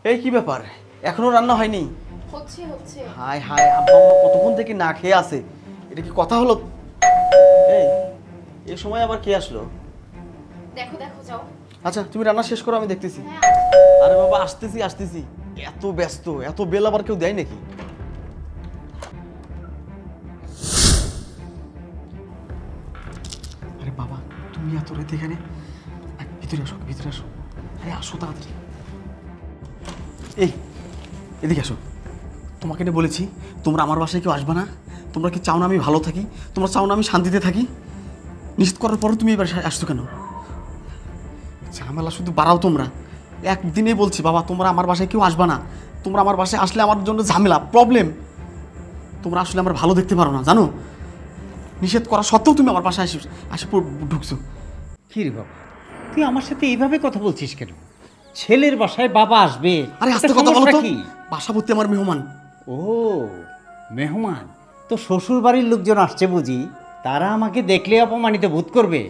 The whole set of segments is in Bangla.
এই কি ব্যাপার, এখনো রান্না হয়নি? হচ্ছে হচ্ছে। হায় হায়, আব্বা আম্মা কতক্ষণ থেকে না খেয়ে আছে, এটা কি কথা হলো? এই সময় আবার কে আসলো? দেখো দেখো যাও। আচ্ছা তুমি রান্না শেষ করো, আমি দেখতেছি। হ্যাঁ। আরে বাবা আসতেছি আসতেছি। এত ব্যস্ত, এত বেল আবার কেউ দেয় নাকি? আরে বাবা তুমি এত রাতে এখানে, ভিতরে আসো ভিতরে আসো। আরে আসো তাড়াতাড়ি। এই এদিকে আসো। তোমাকে না বলেছি তোমরা আমার বাসায় কেউ আসবে না। তোমরা কি চাও না আমি ভালো থাকি? তোমরা চাও না আমি শান্তিতে থাকি? নিশ্চিত করার পরও তুমি এবার আসছো কেন? ঝামেলা শুধু বাড়াও তোমরা। একদিনেই বলছি বাবা তোমরা আমার বাসায় কেউ আসবে না। তোমরা আমার বাসায় আসলে আমার জন্য ঝামেলা, প্রবলেম। তোমরা আসলে আমার ভালো দেখতে পারো না জানো। নিষেধ করা সত্ত্বেও তুমি আমার বাসায় আসে ঢুকছো। কি রে বাবা, তুই আমার সাথে এইভাবে কথা বলছিস কেন? ছেলের বাসায় বাবা আসবে, আরে আস্তে কথা বলো তো। বাসা ভর্তি আমার মেহমান। ও মেহমান, তো শ্বশুর বাড়ির লোকজন আসছে বুঝি? তারা আমাকে দেখলে অপমানিত বোধ করবে,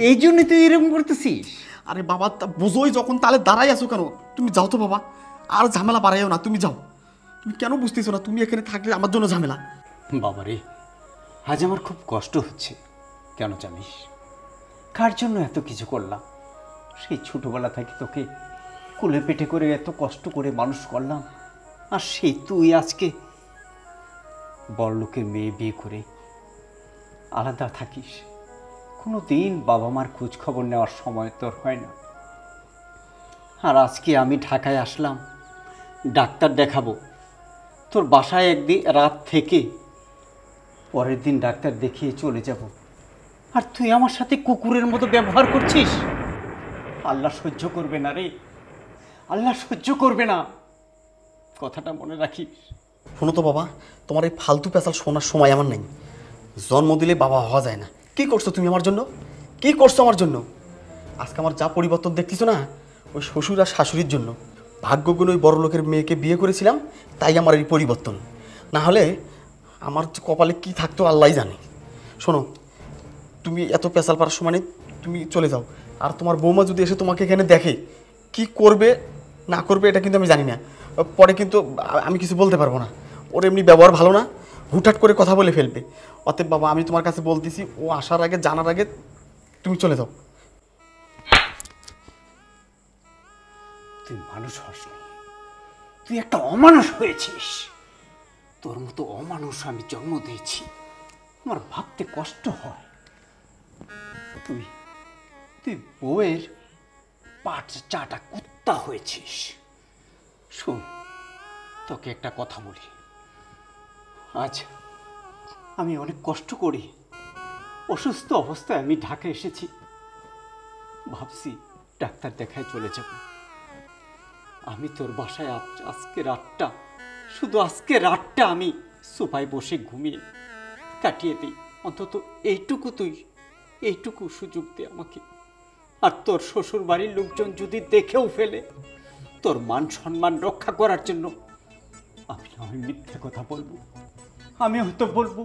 এই জন্যই তুই এরকম করতেছিস? আরে বাবা বুঝোই যখন তাহলে দাঁড়াই আছো কেন? তুমি যাও তো বাবা, আর ঝামেলা বাড়াইও না, তুমি যাও। তুমি কেন বুঝতেছো না? তুমি এখানে থাকলে আমার জন্য ঝামেলা। বাবারে, আজ আমার খুব কষ্ট হচ্ছে। কেন জানিস কার জন্য এত কিছু করলাম? সেই ছোটবেলা থেকে তোকে কোলে পেটে করে এত কষ্ট করে মানুষ করলাম, আর সেই তুই আজকে বড়লোকের মেয়ে বিয়ে করে আলাদা থাকিস। কোনো দিন বাবা মার খোঁজ খবর নেওয়ার সময় তোর হয় না। আর আজকে আমি ঢাকায় আসলাম ডাক্তার দেখাবো, তোর বাসায় একদিন রাত থেকে পরের দিন ডাক্তার দেখিয়ে চলে যাব, আর তুই আমার সাথে কুকুরের মতো ব্যবহার করছিস। আল্লাহ সহ্য করবে না রে, আল্লাহ সহ্য করবে না, কথাটা মনে রাখিস। শোনো তো বাবা, তোমার এই ফালতু পেঁচাল শোনার সময় আমার নেই। জন্ম দিলে বাবা হওয়া যায় না। কি করছো তুমি আমার জন্য? কি করছো আমার জন্য? আজকে আমার যা পরিবর্তন দেখতেছো না, ওই শ্বশুর আর শাশুড়ির জন্য। ভাগ্যগুণ ওই বড় লোকের মেয়েকে বিয়ে করেছিলাম, তাই আমার এই পরিবর্তন। না হলে আমার কপালে কি থাকতো আল্লাহই জানে। শোনো, তুমি এত পেঁচাল পারার সময় নেই, তুমি চলে যাও। আর তোমার বৌমা যদি এসে তোমাকে এখানে দেখে, কি করবে না করবে এটা কিন্তু আমি জানি না। পরে কিন্তু আমি কিছু বলতে পারবো না। ওর এমনি ব্যবহার ভালো না, হুটহাট করে কথা বলে ফেলবে। অতএব বাবা আমি তোমার কাছে বলতেছি, ও আসার আগে জানার আগে তুমি চলে যাও। তুই মানুষ হসনি, তুই একটা অমানুষ হয়েছিস। তোর মতো অমানুষ আমি জন্ম দিয়েছি, আমার ভাবতে কষ্ট হয়। তুই তুই বউয়ের পাট চাটা কুত্তা হয়েছিস। শোন, তোকে একটা কথা বলি। আজ আমি অনেক কষ্ট করি, অসুস্থ অবস্থায় আমি ঢাকা এসেছি। ভাবছি ডাক্তার দেখায় চলে যাব। আমি তোর বাসায় আজকে রাতটা, শুধু আজকে রাতটা আমি সোফায় বসে ঘুমিয়ে কাটিয়ে দিই। অন্তত এইটুকু সুযোগ দে আমাকে। আর তোর শ্বশুর বাড়ির লোকজন যদি দেখেও ফেলে, তোর মান সম্মান রক্ষা করার জন্য আমি মিথ্যে কথা বলবো। আমি হয়তো বলবো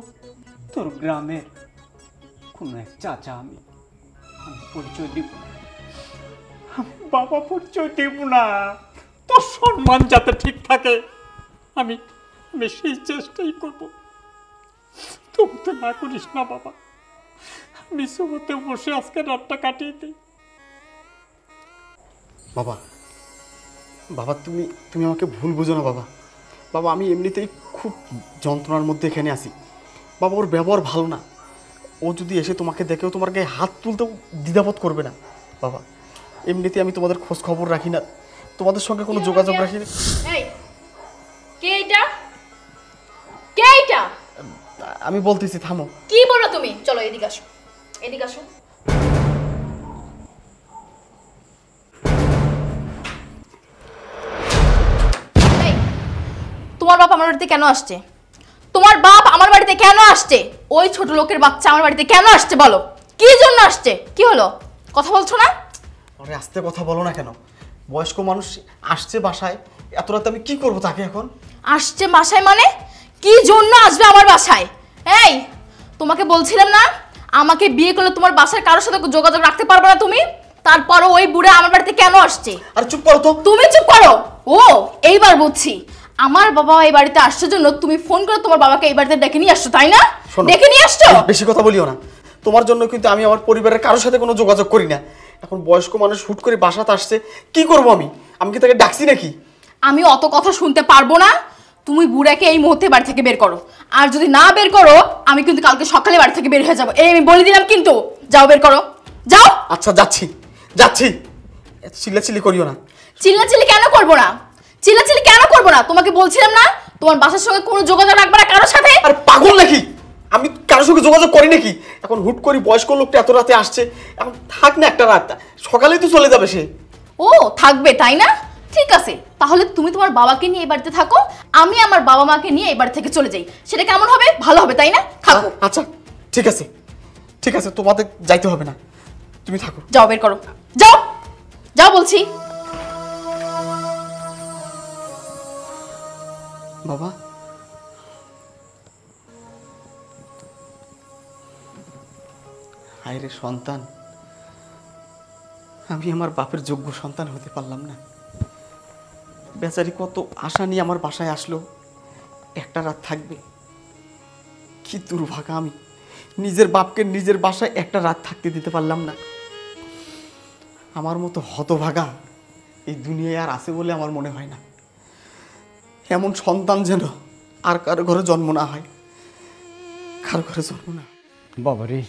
তোর গ্রামের কোনো এক চাচা, আমি পরিচয় দিব না, আমি বাবা পরিচয় দেব না। তোর সম্মান যাতে ঠিক থাকে আমি সেই চেষ্টাই করব। তুমি তো না করিস না বাবা, আমি সোফাতে বসে আজকে রাতটা কাটিয়ে দিই। বাবা বাবা তুমি তুমি আমাকে ভুল বুঝো না বাবা। বাবা আমি এমনিতেই খুব যন্ত্রণার মধ্যে এখানে আছি। বাবা ওর ব্যবহার ভালো না, ও যদি এসে তোমাকে দেখেও তোমার গায়ে হাত তুলতেও দ্বিধাবোধ করবে না। বাবা এমনিতে আমি তোমাদের খোঁজ খবর রাখি না, তোমাদের সঙ্গে কোনো যোগাযোগ রাখি না। এই কে এটা? কে এটা? আমি বলতেছি থামো। কি বলো তুমি? চলো এদিকে আসো, এদিকে আসো। এই তোমার বাপ আমার বাড়িতে কেন আসছে? তোমার বাপ আমার বাড়িতে কেন আসছে? ওই ছোট লোকের বাচ্চা আমার বাড়িতে কেন আসছে বলো? কি জন্য আসছে? কি হলো? কথা বলছো না? আরে আস্তে কথা বলো না কেন? বয়স্ক মানুষ আসছে বাসায়, এত রাতে আমি কি করব তাকে এখন? আসছে বাসায় মানে? কি জন্য আসবে আমার বাসায়? এই তোমাকে বলছিলাম না আমাকে বিয়ে করলে তোমার বাসার কারোর সাথে যোগাযোগ রাখতে পারবে না তুমি? তারপরও ওই বুড়া আমার বাড়িতে কেন আসছে? আরে চুপ করো তো। তুমি চুপ করো। ও এইবার বুঝছি, আমার বাবা এই বাড়িতে আসছে জন্য তুমি ফোন করে তোমার বাবাকে এই বাড়িতে ডেকে নিয়ে আসছো, তাই না? শোনো, ডেকে নিয়ে আসছো। বেশি কথা বলিও না। তোমার জন্য কিন্তু আমি আমার পরিবারের কারোর সাথে কোনো যোগাযোগ করি না। এখন বয়স্ক মানুষ হুট করে বাসাতে আসছে, কি করব আমি? আমি কি তাকে ডাকছি নাকি? আমি অত কথা শুনতে পারবো না। তুমি বুড়াকে এই মুহূর্তে বাড়ি থেকে বের করো, আর যদি না বের করো আমি কিন্তু কালকে সকালে বাড়ি থেকে বের হয়ে যাবো, এই আমি বলে দিলাম কিন্তু। যাও, বের করো, যাও। আচ্ছা যাচ্ছি যাচ্ছি, এত চিল্লাচিল্লি করিও না। চিল্লাচিল্লি কেন করবো না? চিল্লাচিল্লি কেন করবো না? তোমাকে বলছিলাম না তোমার বাসার সঙ্গে কোনো যোগাযোগ রাখবে না কারোর সাথে। আর পাগল নাকি? আমি কারোর সঙ্গে যোগাযোগ করি নাকি? এখন হুট করে বয়স্ক লোকটা এত রাতে আসছে, এখন থাক না একটা রাত, সকালেই তো চলে যাবে সে। ও থাকবে, তাই না? ঠিক আছে, তাহলে তুমি তোমার বাবাকে নিয়ে এই বাড়িতে থাকো, আমি আমার বাবা মাকে নিয়ে এই বাড়ি থেকে চলে যাই। সেটা কেমন হবে? ভালো হবে, তাই না? থাকো। আচ্ছা ঠিক আছে, ঠিক আছে, তোমাদের যাইতে হবে না, তুমি থাকো। যাও, বের করো, যাও, যাও বলছি। বাবা, হায় রে সন্তান, আমি আমার বাপের যোগ্য সন্তান হতে পারলাম না। বেচারি কত আশা নিয়ে আমার বাসায় আসলো, একটা রাত থাকবে। কি দুর্ভাগা আমি, নিজের বাপকে নিজের বাসায় একটা রাত থাকতে দিতে পারলাম না। আমার মতো হতভাগা এই দুনিয়ায় আর আছে বলে আমার মনে হয় না। এমন সন্তান যেন আর কারো ঘরে জন্ম না হয়, কারো ঘরে জন্ম না। বাবা রে,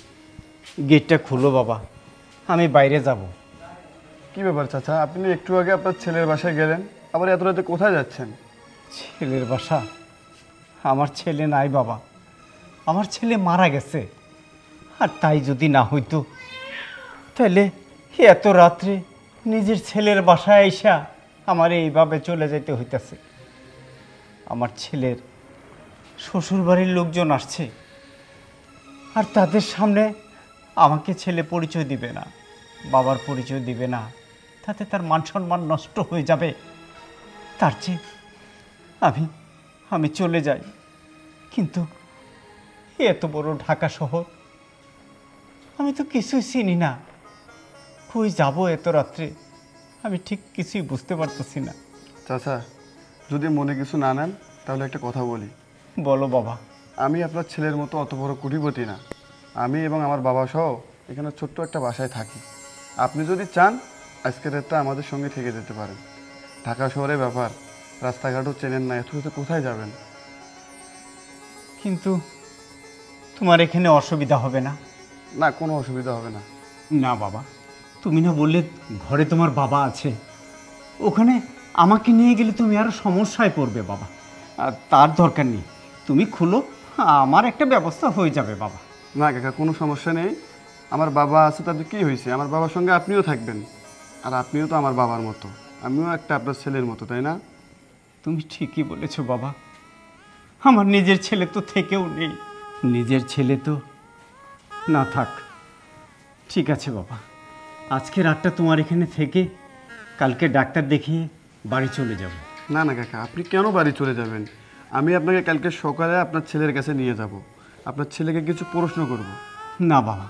গেটটা খুলো বাবা, আমি বাইরে যাব। কি ব্যাপার চাচা, আপনি একটু আগে আপনার ছেলের বাসায় গেলেন, আবার এত রাতে কোথায় যাচ্ছেন? ছেলের বাসা? আমার ছেলে নাই বাবা, আমার ছেলে মারা গেছে। আর তাই যদি না হইতো তাহলে এত রাত্রে নিজের ছেলের বাসায় আইসা আমার এইভাবে চলে যেতে হইতেছে। আমার ছেলের শ্বশুরবাড়ির লোকজন আসছে, আর তাদের সামনে আমাকে ছেলে পরিচয় দিবে না, বাবার পরিচয় দিবে না, তাতে তার মান সম্মান নষ্ট হয়ে যাবে। তার চেয়ে আমি চলে যাই। কিন্তু এত বড় ঢাকা শহর, আমি তো কিছুই চিনি না, কই যাব এত রাত্রে আমি ঠিক কিছুই বুঝতে পারতেছি না। চাচা, যদি মনে কিছু না নেন তাহলে একটা কথা বলি। বলো বাবা। আমি আপনার ছেলের মতো অত বড় কোটিপতি না। আমি এবং আমার বাবা সহ এখানে ছোট্ট একটা বাসায় থাকি। আপনি যদি চান আজকের রাতটা আমাদের সঙ্গে থেকে যেতে পারেন। ঢাকা শহরের ব্যাপার, রাস্তাঘাটও চেনেন না, এত রাতে কোথায় যাবেন? কিন্তু তোমার এখানে অসুবিধা হবে না? না, কোনো অসুবিধা হবে না। না বাবা, তুমি না বললে ঘরে তোমার বাবা আছে, ওখানে আমাকে নিয়ে গেলে তুমি আরো সমস্যায় পড়বে বাবা। আর তার দরকার নেই, তুমি খুলো, আমার একটা ব্যবস্থা হয়ে যাবে বাবা। না কাকা, কোনো সমস্যা নেই। আমার বাবা আছে, তাদের কী হয়েছে? আমার বাবার সঙ্গে আপনিও থাকবেন, আর আপনিও তো আমার বাবার মতো, আমিও একটা আপনার ছেলের মতো, তাই না? তুমি ঠিকই বলেছো বাবা, আমার নিজের ছেলে তো থেকেও নেই। নিজের ছেলে তো না থাক, ঠিক আছে বাবা, আজকে রাতটা তোমার এখানে থেকে কালকে ডাক্তার দেখিয়ে বাড়ি চলে যাব। না না কাকা, আপনি কেন বাড়ি চলে যাবেন? আমি আপনাকে কালকে সকালে আপনার ছেলের কাছে নিয়ে যাব, আপনার ছেলেকে কিছু প্রশ্ন করব। না বাবা,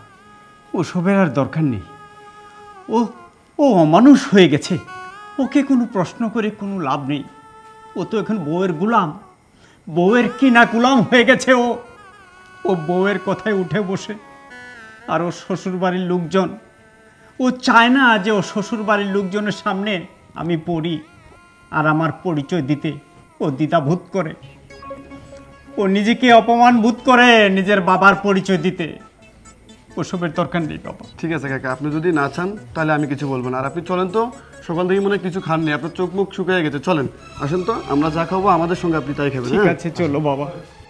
ওসবের আর দরকার নেই। ও ও অমানুষ হয়ে গেছে, ওকে কোনো প্রশ্ন করে কোনো লাভ নেই। ও তো এখন বউয়ের গোলাম, বউয়ের কিনা গোলাম হয়ে গেছে। ও বউয়ের কথায় উঠে বসে। আর ও শ্বশুরবাড়ির লোকজন, ও চায় না যে ও শ্বশুরবাড়ির লোকজনের সামনে আমি পড়ি আর আমার পরিচয় দিতে ও দ্বিধাবোধ করে। ও নিজেকে অপমান বোধ করে নিজের বাবার পরিচয় দিতে। ওসবের দরকার নেই বাবা। ঠিক আছে কাকা, আপনি যদি না চান তাহলে আমি কিছু বলবো না। আর আপনি চলেন তো, সকাল থেকে মনে হয় কিছু খাননি, আপনার চোখ মুখ শুকিয়ে গেছে। চলেন, আসেন তো, আমরা যা খাবো আমাদের সঙ্গে আপনি তাই খাবেন। ঠিক হ্যাঁ? আছে, চলো বাবা।